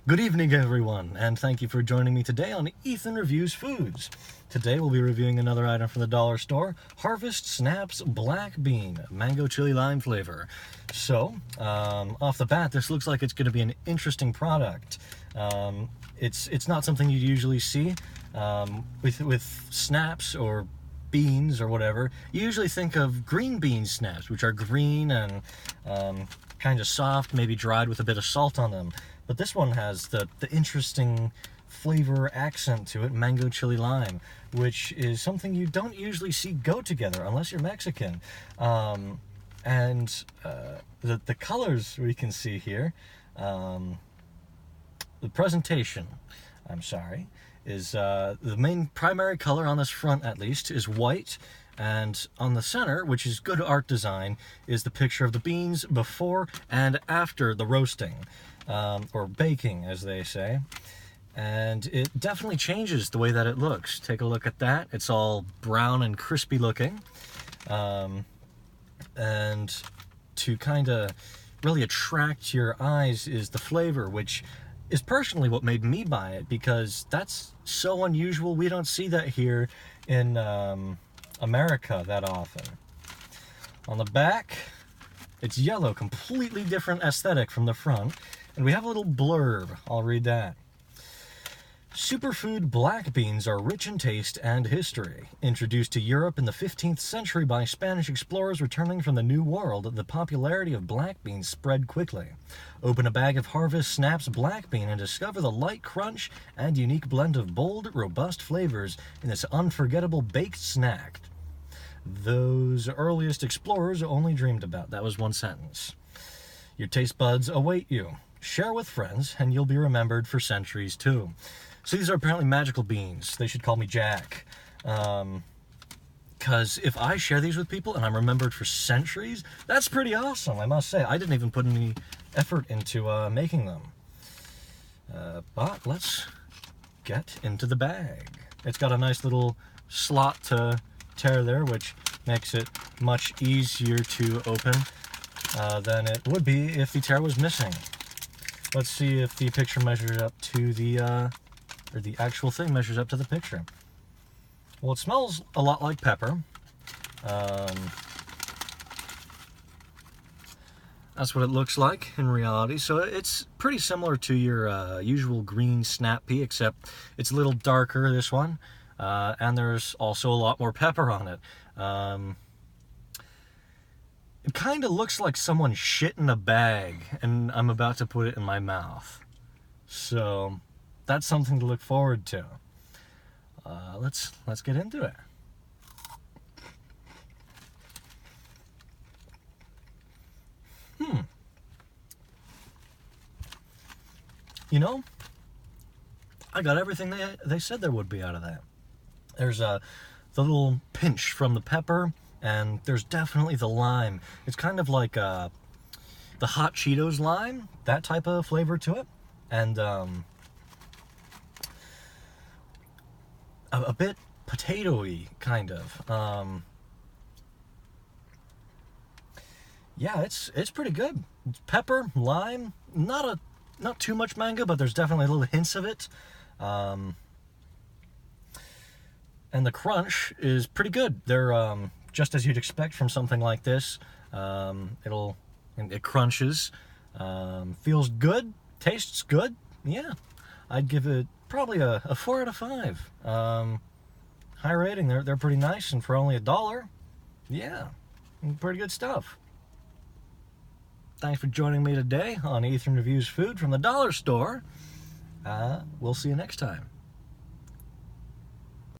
Good evening, everyone, and thank you for joining me today on Ethan Reviews Foods. Today we'll be reviewing another item from the dollar store, Harvest Snaps Black Bean, mango chili lime flavor. So, off the bat, this looks like it's going to be an interesting product. It's not something you usually see with snaps or beans or whatever. You usually think of green bean snaps, which are green and kind of soft, maybe dried with a bit of salt on them. But this one has the interesting flavor accent to it, mango chili lime, which is something you don't usually see go together unless you're Mexican. The colors we can see here, the presentation, is the main primary color on this front, at least, is white. And on the center, which is good art design, is the picture of the beans before and after the roasting, or baking, as they say. And it definitely changes the way that it looks. Take a look at that. It's all brown and crispy looking. And to kind of really attract your eyes is the flavor, which is personally what made me buy it, because that's so unusual. We don't see that here in America that often. On the back, it's yellow, completely different aesthetic from the front, and we have a little blurb. I'll read that. Superfood black beans are rich in taste and history. Introduced to Europe in the 15th century by Spanish explorers returning from the New World, the popularity of black beans spread quickly. Open a bag of Harvest Snaps Black Bean and discover the light crunch and unique blend of bold, robust flavors in this unforgettable baked snack those earliest explorers only dreamed about. That was one sentence. Your taste buds await you. Share with friends, and you'll be remembered for centuries, too. So these are apparently magical beans. They should call me Jack. Because if I share these with people and I'm remembered for centuries, that's pretty awesome, I must say. I didn't even put any effort into making them. But let's get into the bag. It's got a nice little slot to tear there, which makes it much easier to open than it would be if the tear was missing. Let's see if the picture measures up to the, or the actual thing measures up to the picture. Well, it smells a lot like pepper. That's what it looks like in reality. So it's pretty similar to your usual green snap pea, except it's a little darker, this one. And there's also a lot more pepper on it. It kind of looks like someone shit in a bag, and I'm about to put it in my mouth. So that's something to look forward to. Let's get into it. You know, I got everything they said there would be out of that. There's the little pinch from the pepper, and there's definitely the lime. It's kind of like the Hot Cheetos lime, that type of flavor to it. And a bit potato-y, kind of. Yeah, it's pretty good. It's pepper, lime, not too much mango, but there's definitely little hints of it. And the crunch is pretty good. They're just as you'd expect from something like this. It crunches, feels good, tastes good. Yeah, I'd give it probably a 4 out of 5. High rating. They're pretty nice, and for only $1, yeah, pretty good stuff. Thanks for joining me today on Ethan Reviews Food from the dollar store. We'll see you next time.